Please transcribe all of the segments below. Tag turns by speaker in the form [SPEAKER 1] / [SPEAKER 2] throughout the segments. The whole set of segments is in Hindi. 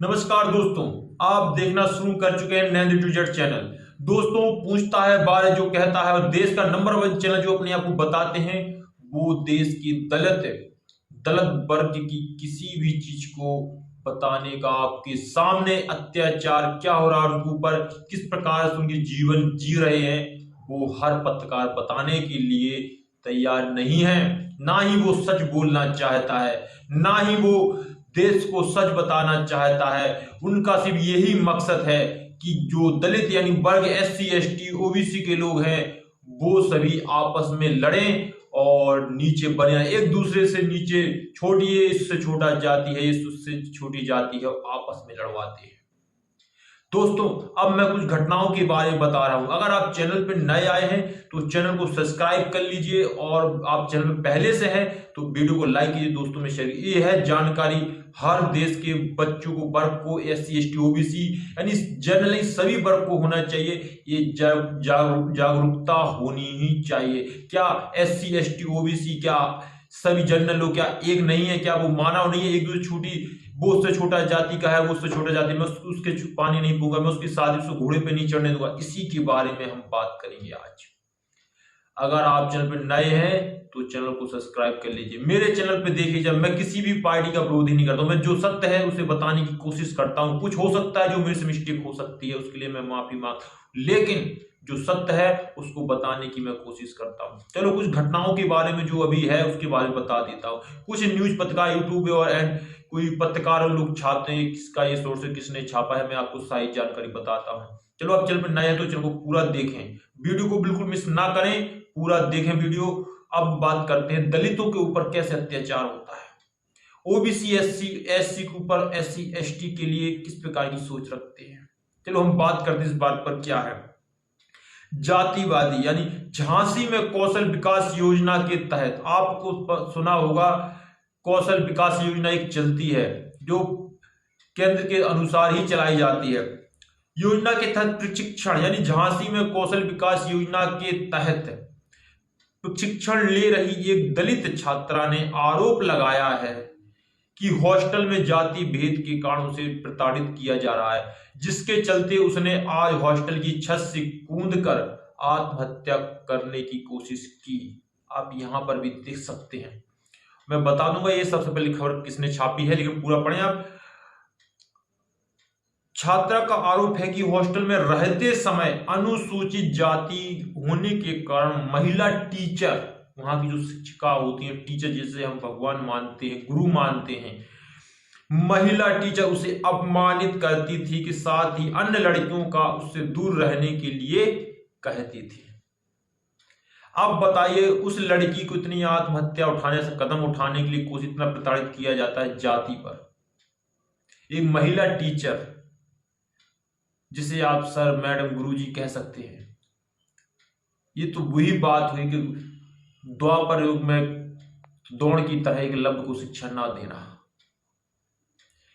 [SPEAKER 1] नमस्कार दोस्तों, आप देखना शुरू कर चुके हैं नैन टू जेड चैनल। दोस्तों, पूछता है बारह जो कहता है, और देश का नंबर वन चैनल जो अपने आप को बताते हैं, वो देश की दलित दलित वर्ग की किसी भी चीज को बताने का, आपके सामने अत्याचार क्या हो रहा है उनके ऊपर, किस प्रकार से उनके जीवन जी रहे हैं, वो हर पत्रकार बताने के लिए तैयार नहीं है। ना ही वो सच बोलना चाहता है, ना ही वो देश को सच बताना चाहता है। उनका सिर्फ यही मकसद है कि जो दलित यानी वर्ग SC ST OBC के लोग हैं, वो सभी आपस में लड़ें और नीचे बने, एक दूसरे से नीचे, छोटी है इससे छोटा जाति है, इससे छोटी जाति है, आपस में लड़वाते हैं। दोस्तों, अब मैं कुछ घटनाओं के बारे में बता रहा हूं। अगर आप चैनल पर नए आए हैं तो चैनल को सब्सक्राइब कर लीजिए, और आप चैनल में पहले से हैं तो वीडियो को लाइक कीजिए, दोस्तों में शेयर। ये है जानकारी हर देश के बच्चों को, वर्ग को, SC ST OBC यानी जनरली सभी वर्ग को होना चाहिए। ये जागरूकता होनी ही चाहिए। क्या SC ST OBC, क्या सभी जनरल लोग क्या एक नहीं है? क्या वो मानव नहीं है? एक दूसरे छोटी, वो उससे छोटा जाति का है, वो उससे छोटा जाति, मैं उसके पानी नहीं पीऊंगा, मैं उसकी शादी से घोड़े पे नहीं चढ़ने दूंगा। इसी के बारे में हम बात करेंगे आज। अगर आप चैनल पर नए हैं तो चैनल को सब्सक्राइब कर लीजिए। मेरे चैनल पे देखिए, जब मैं किसी भी पार्टी का विरोधी नहीं करता हूं, मैं जो सत्य है उसे बताने की कोशिश करता हूं। कुछ हो सकता है जो मेरे से मिस्टेक हो सकती है, उसके लिए मैं माफी मांग, लेकिन जो सत्य है उसको बताने की मैं कोशिश करता हूं। चलो, कुछ घटनाओं के बारे में जो अभी है उसके बारे में बता देता हूं। कुछ न्यूज पत्रकार यूट्यूब और कोई पत्रकार लोग छापते हैं, किसका ये सोर्स है, किसने छापा है, मैं आपको सारी जानकारी बताता हूं। चलो, आप चैनल पर नए हैं तो चैनल को पूरा देखें, वीडियो को बिल्कुल मिस ना करें, पूरा देखें वीडियो। अब बात करते हैं दलितों के ऊपर कैसे अत्याचार होता है, OBC SC के ऊपर SC ST के लिए किस प्रकार की सोच रखते हैं। चलो, हम बात करते हैं इस बात पर। क्या है जातिवादी, यानी झांसी में कौशल विकास योजना के तहत, आपको सुना होगा, कौशल विकास योजना एक चलती है जो केंद्र के अनुसार ही चलाई जाती है। योजना के तहत प्रशिक्षण, यानी झांसी में कौशल विकास योजना के तहत प्रशिक्षण ले रही एक दलित छात्रा ने आरोप लगाया है कि हॉस्टल में जाति भेद के कारण उसे प्रताड़ित किया जा रहा है, जिसके चलते उसने आज हॉस्टल की छत से कूदकर आत्महत्या करने की कोशिश की। आप यहां पर भी देख सकते हैं, मैं बता दूंगा ये सबसे पहले खबर किसने छापी है, लेकिन पूरा पढ़ें आप। छात्रा का आरोप है कि हॉस्टल में रहते समय अनुसूचित जाति होने के कारण महिला टीचर, वहां की जो शिक्षिका होती है, टीचर जिसे हम भगवान मानते हैं, गुरु मानते हैं, महिला टीचर उसे अपमानित करती थी, कि साथ ही अन्य लड़कियों का उससे दूर रहने के लिए कहती थी। अब बताइए, उस लड़की को इतनी आत्महत्या उठाने से, कदम उठाने के लिए कोशिश, इतना प्रताड़ित किया जाता है जाति पर। एक महिला टीचर, जिसे आप सर, मैडम, गुरुजी कह सकते हैं, ये तो वही बात हुई कि द्वापर युग में द्रोण की तरह एक लब्ध को शिक्षा ना देना।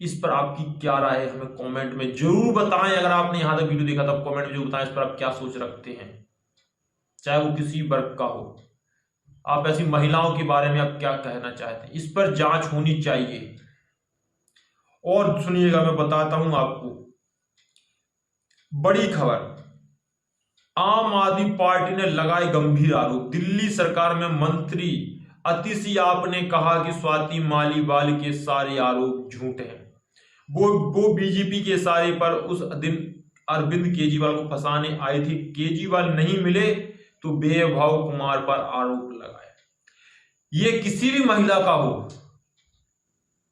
[SPEAKER 1] इस पर आपकी क्या राय है, हमें कमेंट में जरूर बताएं। अगर आपने यहां तक वीडियो देखा तो कमेंट में जरूर बताएं, इस पर आप क्या सोच रखते हैं, चाहे वो किसी वर्ग का हो। आप ऐसी महिलाओं के बारे में आप क्या कहना चाहते हैं? इस पर जांच होनी चाहिए। और सुनिएगा, मैं बताता हूं आपको बड़ी खबर। आम आदमी पार्टी ने लगाए गंभीर आरोप। दिल्ली सरकार में मंत्री अतिशी आप ने कहा कि स्वाति मालीवाल के सारे आरोप झूठ हैं। वो बीजेपी के इशारे पर उस दिन अरविंद केजरीवाल को फंसाने आई थी। केजरीवाल नहीं मिले तो वैभव कुमार पर आरोप लगाए। ये किसी भी महिला का हो,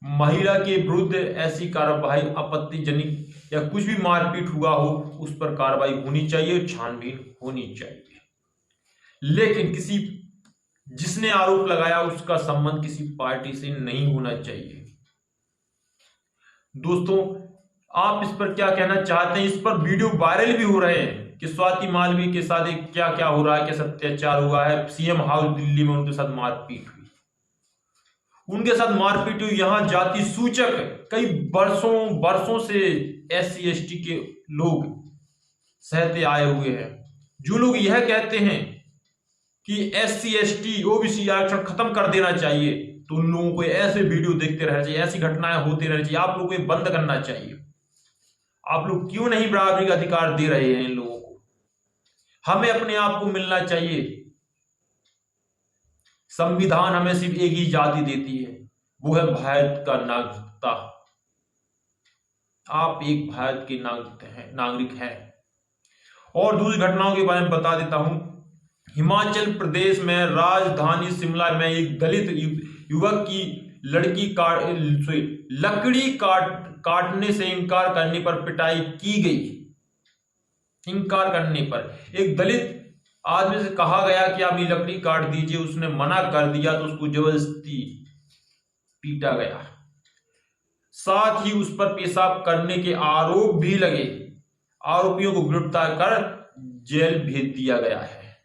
[SPEAKER 1] महिला के विरुद्ध ऐसी कार्रवाई आपत्तिजनक या कुछ भी मारपीट हुआ हो, उस पर कार्रवाई होनी चाहिए, छानबीन होनी चाहिए। लेकिन किसी, जिसने आरोप लगाया उसका संबंध किसी पार्टी से नहीं होना चाहिए। दोस्तों, आप इस पर क्या कहना चाहते हैं? इस पर वीडियो वायरल भी हो रहे हैं कि स्वाति मालवीय के साथ क्या क्या हो रहा है, कैसे अत्याचार हुआ है, CM हाउस दिल्ली में उनके साथ मारपीट हुई, उनके साथ मारपीट हुई। यहां जाति सूचक कई वर्षों से SC ST के लोग सहते आए हुए हैं, जो लोग यह कहते हैं कि SC ST OBC आरक्षण खत्म कर देना चाहिए। तो उन लोगों को ऐसे वीडियो देखते रहना चाहिए, ऐसी घटनाएं होती रहनी चाहिए। आप लोगों को ये बंद करना चाहिए। आप लोग क्यों नहीं बराबरी का अधिकार दे रहे हैं इन लोगों को? हमें अपने आप को मिलना चाहिए। संविधान हमें सिर्फ एक ही जाति देती है, वो है भारत का नागरिकता। आप एक भारत के नागरिक हैं। और दूसरी घटनाओं के बारे में बता देता हूं। हिमाचल प्रदेश में राजधानी शिमला में एक दलित युवक की लकड़ी काटने से इनकार करने पर पिटाई की गई। इनकार करने पर एक दलित आदमी से कहा गया कि आप ये लकड़ी काट दीजिए, उसने मना कर दिया तो उसको जबरदस्ती पीटा गया। साथ ही उस पर पेशाब करने के आरोप भी लगे। आरोपियों को गिरफ्तार कर जेल भेज दिया गया है।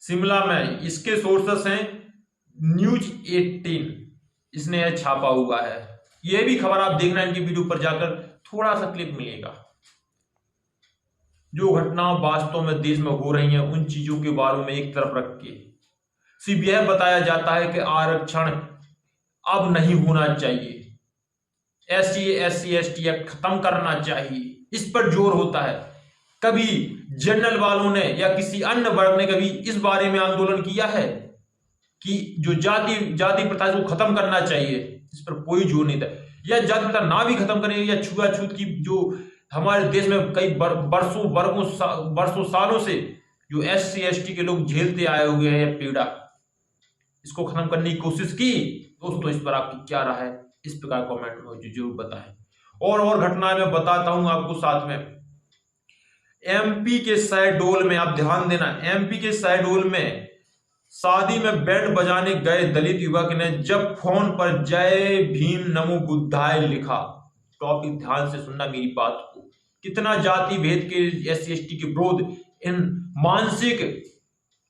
[SPEAKER 1] शिमला में इसके सोर्सेस हैं न्यूज 18, इसने यह छापा हुआ है। यह भी खबर आप देखना, इनकी वीडियो पर जाकर थोड़ा सा क्लिप मिलेगा। जो घटनाएं वास्तव में देश में हो रही हैं उन चीजों के बारे में एक तरफ रख के सिर्फ यह बताया जाता है कि आरक्षण अब नहीं होना चाहिए, SC ST एक्ट खत्म करना चाहिए, इस पर जोर होता है। कभी जनरल वालों ने या किसी अन्य वर्ग ने कभी इस बारे में आंदोलन किया है कि जो जाति प्रथा है वो खत्म करना चाहिए? इस पर कोई जोर नहीं था। या जाति प्रथा ना भी खत्म करें, या छुआछूत की जो हमारे देश में कई बरसों सालों से जो SC ST के लोग झेलते आए हुए हैं पीड़ा, इसको खत्म करने की कोशिश की। दोस्तों इस पर आपकी क्या राय है, इस प्रकार कमेंट में मुझे जरूर बताएं। और घटनाएं मैं बताता हूं आपको साथ में। MP के शहडोल में, आप ध्यान देना, MP के शहडोल में शादी में बैंड बजाने गए दलित युवक ने जब फोन पर जय भीम नमो बुद्धाय लिखा, टॉपिक ध्यान से सुनना मेरी बात को, कितना जाति भेद के SC ST के विरोध, इन मानसिक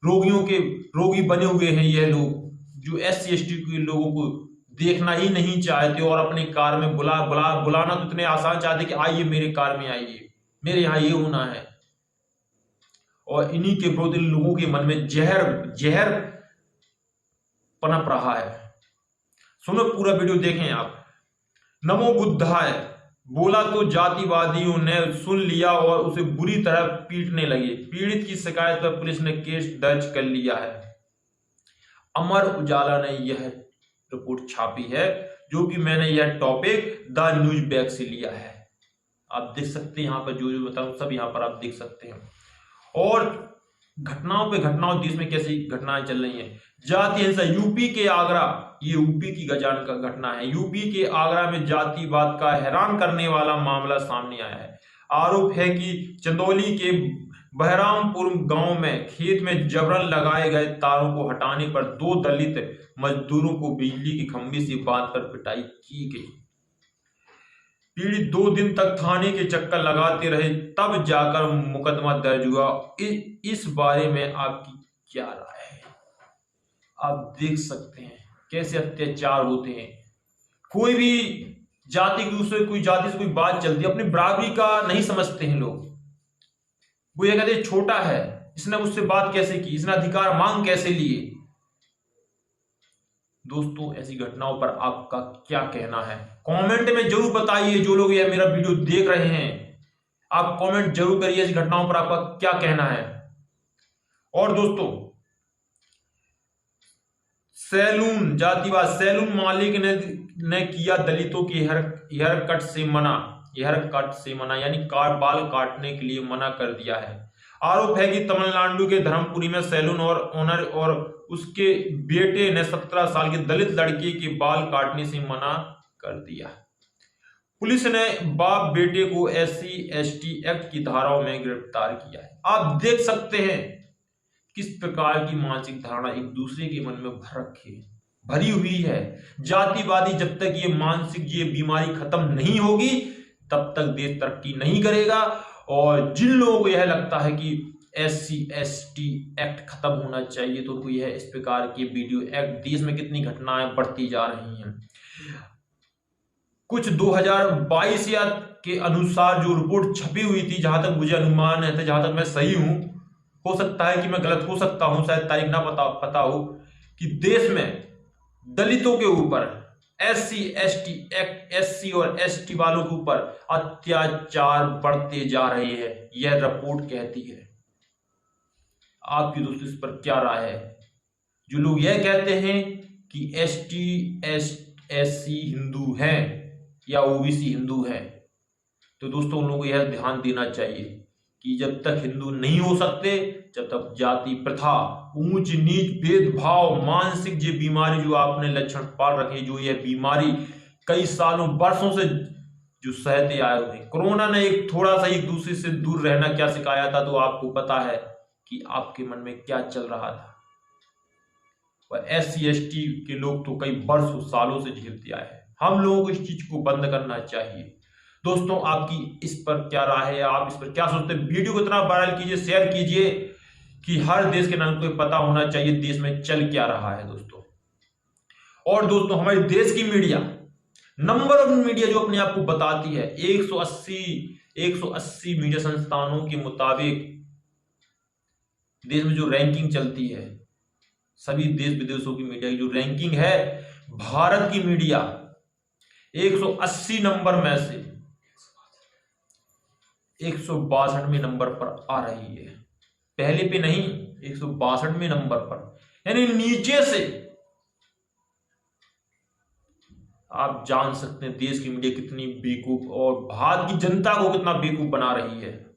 [SPEAKER 1] रोगी बने हुए हैं ये लोग, जो SC ST के लोगों को देखना ही नहीं चाहते और अपनी कार में बुलाना तो इतने आसान चाहते कि आइए मेरे कार में आइए, मेरे यहां ये होना है। और इन्हीं के विरोध इन लोगों के मन में जहर पनप रहा है। सुनो, पूरा वीडियो देखें आप। नमो बुद्धाय बोला तो जातिवादियों ने सुन लिया और उसे बुरी तरह पीटने लगे। पीड़ित की शिकायत पर पुलिस ने केस दर्ज कर लिया है। अमर उजाला ने यह रिपोर्ट छापी है, जो कि मैंने यह टॉपिक द न्यूज बैग से लिया है। आप देख सकते हैं यहाँ पर जो बताऊं सब यहाँ पर आप देख सकते हैं। और घटनाओं पे घटनाओं देश में कैसी घटनाएं चल रही हैं। जाति हिंसा, यूपी के आगरा, ये यूपी की गजान का घटना है। यूपी के आगरा में जातिवाद का हैरान करने वाला मामला सामने आया है। आरोप है कि चंदौली के बहरामपुर गांव में खेत में जबरन लगाए गए तारों को हटाने पर 2 दलित मजदूरों को बिजली के खंभे से बांधकर पिटाई की गई। पीड़ित 2 दिन तक थाने के चक्कर लगाते रहे, तब जाकर मुकदमा दर्ज हुआ। इस बारे में आपकी क्या राय है? आप देख सकते हैं कैसे अत्याचार होते हैं। कोई भी जाति कोई जाति से कोई बात चलती है, अपनी बराबरी का नहीं समझते हैं लोग। वो ये कहते छोटा है, इसने मुझसे बात कैसे की, इसने अधिकार मांग कैसे लिए। दोस्तों ऐसी घटनाओं पर आपका क्या कहना है, कमेंट में जरूर बताइए। जो लोग यह मेरा वीडियो देख रहे हैं, आप कमेंट जरूर करिए ऐसी घटनाओं पर आपका क्या कहना है। और दोस्तों सैलून जातिवाद, सैलून मालिक ने किया दलितों की हेयर कट से मना, यानी बाल काटने के लिए मना कर दिया है। आरोप है कि तमिलनाडु के धर्मपुरी में सैलून और ओनर और उसके बेटे ने 17 साल के दलित लड़के के बाल काटने से मना कर दिया। पुलिस ने बाप बेटे को SC ST एक्ट की धाराओं में गिरफ्तार किया है। आप देख सकते हैं किस प्रकार की मानसिक धारणा एक दूसरे के मन में भरी हुई है। जातिवादी जब तक ये बीमारी खत्म नहीं होगी तब तक देश तरक्की नहीं करेगा। और जिन लोगों को यह लगता है कि SC ST एक्ट खत्म होना चाहिए तो उनको यह इस प्रकार की वीडियो एक्ट, देश में कितनी घटनाएं बढ़ती जा रही हैं। कुछ 2022 के अनुसार जो रिपोर्ट छपी हुई थी, जहां तक मुझे अनुमान है, जहां तक मैं सही हूं, हो सकता है कि मैं गलत हो सकता हूं, शायद तारीख ना पता हो, कि देश में दलितों के ऊपर, SC और ST वालों के ऊपर अत्याचार बढ़ते जा रहे हैं, यह रिपोर्ट कहती है। आपकी दोस्तों इस पर क्या राय है? जो लोग यह कहते हैं कि ST SC हिंदू हैं या OBC हिंदू हैं, तो दोस्तों उन लोगों को यह ध्यान देना चाहिए कि जब तक हिंदू नहीं हो सकते, जब तक जाति प्रथा, ऊंच नीच, भेदभाव, मानसिक जो बीमारी जो आपने लक्षण पाल रखे, जो यह बीमारी कई सालों वर्षों से जो सहते आए हुए, कोरोना ने एक थोड़ा सा एक दूसरे से दूर रहना क्या सिखाया था, तो आपको पता है कि आपके मन में क्या चल रहा था। और SC ST के लोग तो कई वर्षों सालों से झेलते आए हैं। हम लोगों को इस चीज को बंद करना चाहिए। दोस्तों आपकी इस पर क्या राय है? आप इस पर क्या सोचते हैं? वीडियो को इतना वायरल कीजिए, शेयर कीजिए कि हर देश के नागरिक को पता होना चाहिए देश में चल क्या रहा है दोस्तों। और दोस्तों हमारे देश की मीडिया, नंबर वन मीडिया जो अपने आप को बताती है, 180 मीडिया संस्थानों के मुताबिक देश में जो रैंकिंग चलती है, सभी देश विदेशों की मीडिया की जो रैंकिंग है, भारत की मीडिया 180 नंबर में से 162वें नंबर पर आ रही है। पहले पे नहीं, 162वें नंबर पर, यानी नीचे से। आप जान सकते हैं देश की मीडिया कितनी बेवकूफ और भारत की जनता को कितना बेवकूफ बना रही है।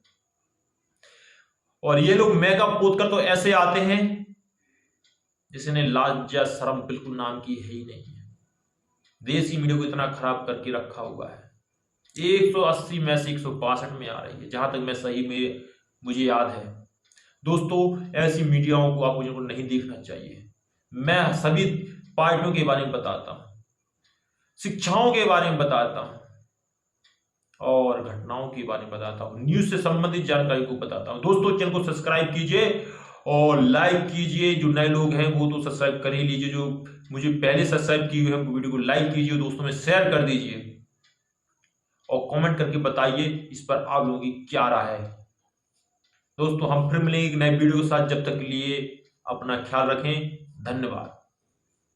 [SPEAKER 1] और ये लोग मेकअप पोत कर तो ऐसे आते हैं जिसने लाज या शर्म बिल्कुल नाम की है ही नहीं है। देश की मीडिया को इतना खराब करके रखा हुआ है। 180 में से 162 में आ रही है, जहां तक मैं सही में मुझे याद है। दोस्तों ऐसी मीडियाओं को आप मुझे नहीं देखना चाहिए। मैं सभी पार्टियों के बारे में बताता हूं, शिक्षाओं के बारे में बताता हूं और घटनाओं के बारे में बताता हूं, न्यूज से संबंधित जानकारी को बताता हूं। दोस्तों चैनल को सब्सक्राइब कीजिए और लाइक कीजिए। जो नए लोग हैं वो तो सब्सक्राइब कर ही लीजिए, जो मुझे पहले सब्सक्राइब किए हुए हैं वीडियो को लाइक कीजिए, दोस्तों में शेयर कर दीजिए और कमेंट करके बताइए इस पर आप लोगों की क्या राय है। दोस्तों हम फिर मिलेंगे एक नए वीडियो के साथ, जब तक के लिए अपना ख्याल रखें। धन्यवाद।